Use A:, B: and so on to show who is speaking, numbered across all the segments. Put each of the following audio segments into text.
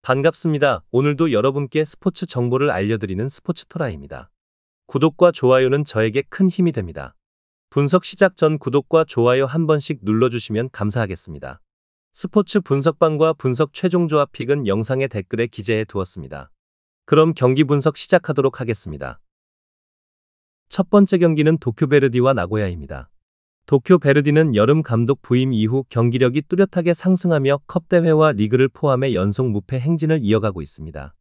A: 반갑습니다. 오늘도 여러분께 스포츠 정보를 알려드리는 스포츠토라입니다. 구독과 좋아요는 저에게 큰 힘이 됩니다. 분석 시작 전 구독과 좋아요 한 번씩 눌러주시면 감사하겠습니다. 스포츠 분석방과 분석 최종 조합 픽은 영상의 댓글에 기재해 두었습니다. 그럼 경기 분석 시작하도록 하겠습니다. 첫 번째 경기는 도쿄 베르디와 나고야입니다. 도쿄 베르디는 여름 감독 부임 이후 경기력이 뚜렷하게 상승하며 컵 대회와 리그를 포함해 연속 무패 행진을 이어가고 있습니다.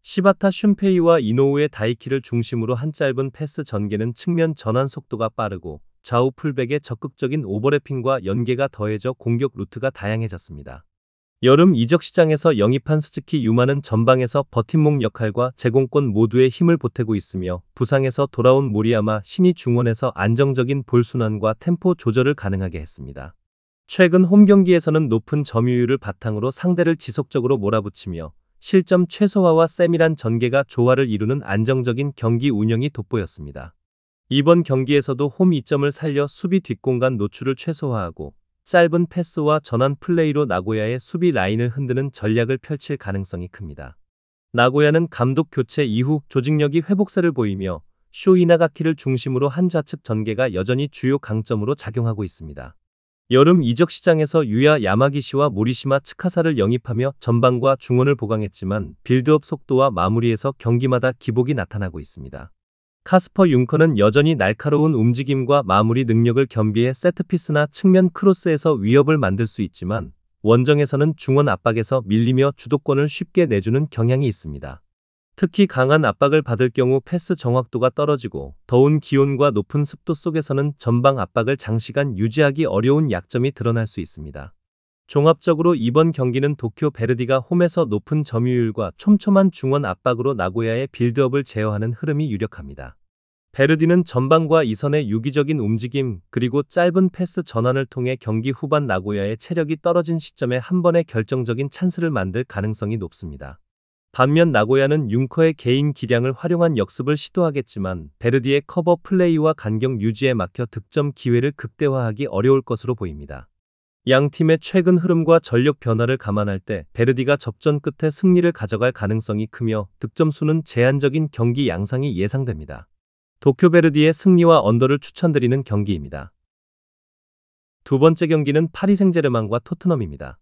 A: 시바타 슌페이와 이노우의 다이키를 중심으로 한 짧은 패스 전개는 측면 전환 속도가 빠르고 좌우 풀백의 적극적인 오버래핑과 연계가 더해져 공격 루트가 다양해졌습니다. 여름 이적 시장에서 영입한 스즈키 유마는 전방에서 버팀목 역할과 제공권 모두에 힘을 보태고 있으며 부상에서 돌아온 모리야마 신이 중원에서 안정적인 볼 순환과 템포 조절을 가능하게 했습니다. 최근 홈 경기에서는 높은 점유율을 바탕으로 상대를 지속적으로 몰아붙이며 실점 최소화와 세밀한 전개가 조화를 이루는 안정적인 경기 운영이 돋보였습니다. 이번 경기에서도 홈 이점을 살려 수비 뒷공간 노출을 최소화하고 짧은 패스와 전환 플레이로 나고야의 수비 라인을 흔드는 전략을 펼칠 가능성이 큽니다. 나고야는 감독 교체 이후 조직력이 회복세를 보이며 쇼 이나가키를 중심으로 한 좌측 전개가 여전히 주요 강점으로 작용하고 있습니다. 여름 이적 시장에서 유야 야마기시와 모리시마 츠카사를 영입하며 전방과 중원을 보강했지만 빌드업 속도와 마무리에서 경기마다 기복이 나타나고 있습니다. 카스퍼 융커는 여전히 날카로운 움직임과 마무리 능력을 겸비해 세트피스나 측면 크로스에서 위협을 만들 수 있지만 원정에서는 중원 압박에서 밀리며 주도권을 쉽게 내주는 경향이 있습니다. 특히 강한 압박을 받을 경우 패스 정확도가 떨어지고 더운 기온과 높은 습도 속에서는 전방 압박을 장시간 유지하기 어려운 약점이 드러날 수 있습니다. 종합적으로 이번 경기는 도쿄 베르디가 홈에서 높은 점유율과 촘촘한 중원 압박으로 나고야의 빌드업을 제어하는 흐름이 유력합니다. 베르디는 전방과 이선의 유기적인 움직임 그리고 짧은 패스 전환을 통해 경기 후반 나고야의 체력이 떨어진 시점에 한 번의 결정적인 찬스를 만들 가능성이 높습니다. 반면 나고야는 융커의 개인 기량을 활용한 역습을 시도하겠지만 베르디의 커버 플레이와 간격 유지에 막혀 득점 기회를 극대화하기 어려울 것으로 보입니다. 양 팀의 최근 흐름과 전력 변화를 감안할 때 베르디가 접전 끝에 승리를 가져갈 가능성이 크며 득점 수는 제한적인 경기 양상이 예상됩니다. 도쿄 베르디의 승리와 언더를 추천드리는 경기입니다. 두 번째 경기는 파리 생제르맹과 토트넘입니다.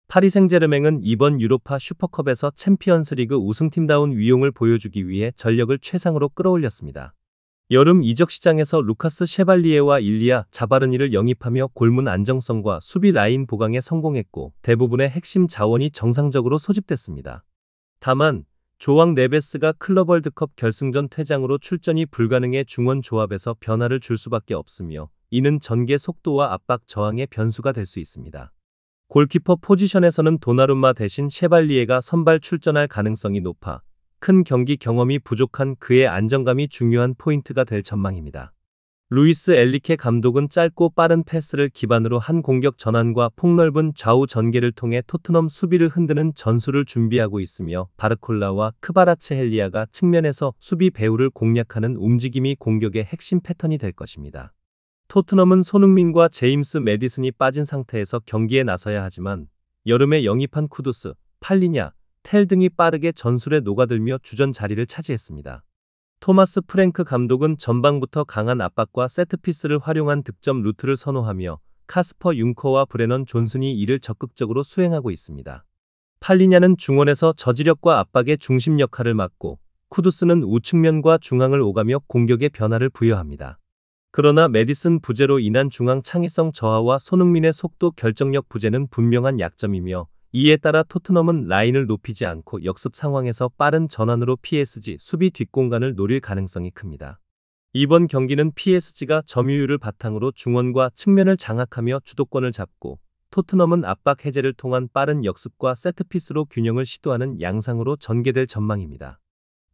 A: 파리 생제르맹은 이번 유로파 슈퍼컵에서 챔피언스리그 우승팀다운 위용을 보여주기 위해 전력을 최상으로 끌어올렸습니다. 여름 이적 시장에서 루카스 셰발리에와 일리아 자바르니를 영입하며 골문 안정성과 수비 라인 보강에 성공했고 대부분의 핵심 자원이 정상적으로 소집됐습니다. 다만 조앙 네베스가 클럽 월드컵 결승전 퇴장으로 출전이 불가능해 중원 조합에서 변화를 줄 수밖에 없으며 이는 전개 속도와 압박 저항의 변수가 될 수 있습니다. 골키퍼 포지션에서는 도나룸마 대신 셰발리에가 선발 출전할 가능성이 높아 큰 경기 경험이 부족한 그의 안정감이 중요한 포인트가 될 전망입니다. 루이스 엘리케 감독은 짧고 빠른 패스를 기반으로 한 공격 전환과 폭넓은 좌우 전개를 통해 토트넘 수비를 흔드는 전술을 준비하고 있으며 바르콜라와 크바라츠헬리아가 측면에서 수비 배후를 공략하는 움직임이 공격의 핵심 패턴이 될 것입니다. 토트넘은 손흥민과 제임스 매디슨이 빠진 상태에서 경기에 나서야 하지만 여름에 영입한 쿠두스, 팔리냐, 텔 등이 빠르게 전술에 녹아들며 주전 자리를 차지했습니다. 토마스 프랭크 감독은 전방부터 강한 압박과 세트피스를 활용한 득점 루트를 선호하며 카스퍼 융커와 브레넌 존슨이 이를 적극적으로 수행하고 있습니다. 팔리냐는 중원에서 저지력과 압박의 중심 역할을 맡고 쿠두스는 우측면과 중앙을 오가며 공격의 변화를 부여합니다. 그러나 매디슨 부재로 인한 중앙 창의성 저하와 손흥민의 속도 결정력 부재는 분명한 약점이며 이에 따라 토트넘은 라인을 높이지 않고 역습 상황에서 빠른 전환으로 PSG 수비 뒷공간을 노릴 가능성이 큽니다. 이번 경기는 PSG가 점유율을 바탕으로 중원과 측면을 장악하며 주도권을 잡고 토트넘은 압박 해제를 통한 빠른 역습과 세트피스로 균형을 시도하는 양상으로 전개될 전망입니다.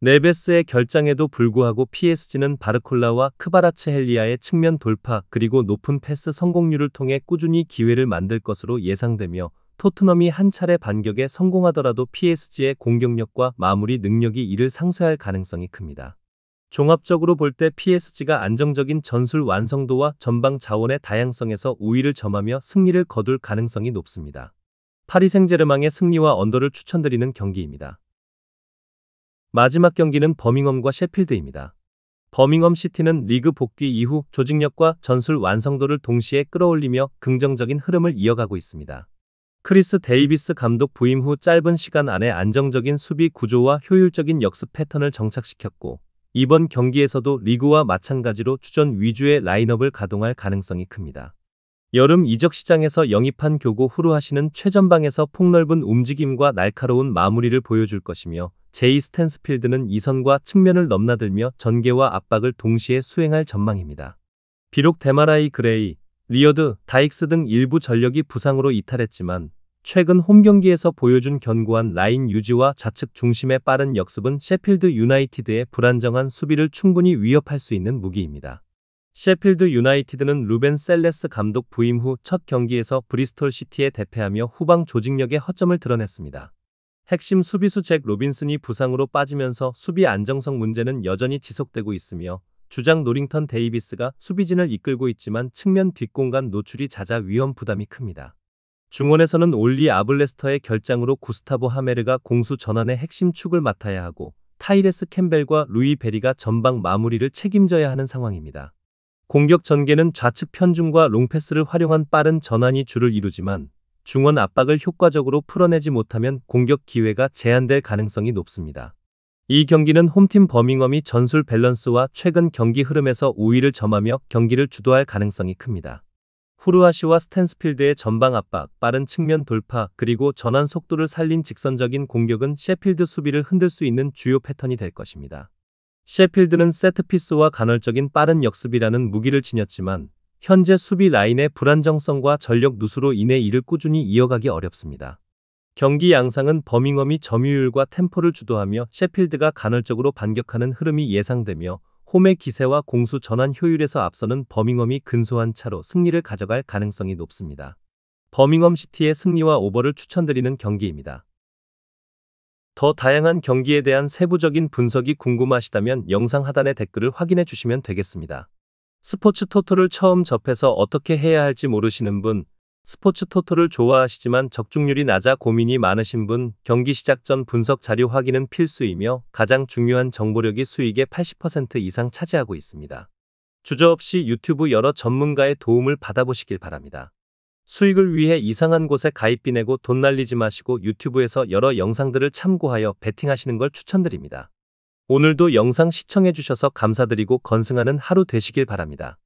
A: 네베스의 결장에도 불구하고 PSG는 바르콜라와 크바라츠헬리아의 측면 돌파 그리고 높은 패스 성공률을 통해 꾸준히 기회를 만들 것으로 예상되며 토트넘이 한 차례 반격에 성공하더라도 PSG의 공격력과 마무리 능력이 이를 상쇄할 가능성이 큽니다. 종합적으로 볼 때 PSG가 안정적인 전술 완성도와 전방 자원의 다양성에서 우위를 점하며 승리를 거둘 가능성이 높습니다. 파리 생제르맹의 승리와 언더를 추천드리는 경기입니다. 마지막 경기는 버밍엄과 셰필드입니다. 버밍엄 시티는 리그 복귀 이후 조직력과 전술 완성도를 동시에 끌어올리며 긍정적인 흐름을 이어가고 있습니다. 크리스 데이비스 감독 부임 후 짧은 시간 안에 안정적인 수비 구조와 효율적인 역습 패턴을 정착시켰고, 이번 경기에서도 리그와 마찬가지로 주전 위주의 라인업을 가동할 가능성이 큽니다. 여름 이적 시장에서 영입한 교고 후루하시는 최전방에서 폭넓은 움직임과 날카로운 마무리를 보여줄 것이며, 제이 스탠스필드는 이선과 측면을 넘나들며 전개와 압박을 동시에 수행할 전망입니다. 비록 데마라이 그레이, 리어드, 다익스 등 일부 전력이 부상으로 이탈했지만 최근 홈 경기에서 보여준 견고한 라인 유지와 좌측 중심의 빠른 역습은 셰필드 유나이티드의 불안정한 수비를 충분히 위협할 수 있는 무기입니다. 셰필드 유나이티드는 루벤 셀레스 감독 부임 후 첫 경기에서 브리스톨 시티에 대패하며 후방 조직력의 허점을 드러냈습니다. 핵심 수비수 잭 로빈슨이 부상으로 빠지면서 수비 안정성 문제는 여전히 지속되고 있으며, 주장 노링턴 데이비스가 수비진을 이끌고 있지만 측면 뒷공간 노출이 잦아 위험 부담이 큽니다. 중원에서는 올리 아블레스터의 결장으로 구스타보 하메르가 공수 전환의 핵심 축을 맡아야 하고, 타이레스 캠벨과 루이 베리가 전방 마무리를 책임져야 하는 상황입니다. 공격 전개는 좌측 편중과 롱패스를 활용한 빠른 전환이 주를 이루지만, 중원 압박을 효과적으로 풀어내지 못하면 공격 기회가 제한될 가능성이 높습니다. 이 경기는 홈팀 버밍엄이 전술 밸런스와 최근 경기 흐름에서 우위를 점하며 경기를 주도할 가능성이 큽니다. 후르하시와 스탠스필드의 전방 압박, 빠른 측면 돌파, 그리고 전환 속도를 살린 직선적인 공격은 셰필드 수비를 흔들 수 있는 주요 패턴이 될 것입니다. 셰필드는 세트피스와 간헐적인 빠른 역습이라는 무기를 지녔지만, 현재 수비 라인의 불안정성과 전력 누수로 인해 이를 꾸준히 이어가기 어렵습니다. 경기 양상은 버밍엄이 점유율과 템포를 주도하며 셰필드가 간헐적으로 반격하는 흐름이 예상되며, 홈의 기세와 공수 전환 효율에서 앞서는 버밍엄이 근소한 차로 승리를 가져갈 가능성이 높습니다. 버밍엄 시티의 승리와 오버를 추천드리는 경기입니다. 더 다양한 경기에 대한 세부적인 분석이 궁금하시다면 영상 하단의 댓글을 확인해 주시면 되겠습니다. 스포츠 토토를 처음 접해서 어떻게 해야 할지 모르시는 분, 스포츠 토토를 좋아하시지만 적중률이 낮아 고민이 많으신 분, 경기 시작 전 분석 자료 확인은 필수이며 가장 중요한 정보력이 수익의 80% 이상 차지하고 있습니다. 주저없이 유튜브 여러 전문가의 도움을 받아보시길 바랍니다. 수익을 위해 이상한 곳에 가입비 내고 돈 날리지 마시고 유튜브에서 여러 영상들을 참고하여 베팅하시는 걸 추천드립니다. 오늘도 영상 시청해주셔서 감사드리고 건승하는 하루 되시길 바랍니다.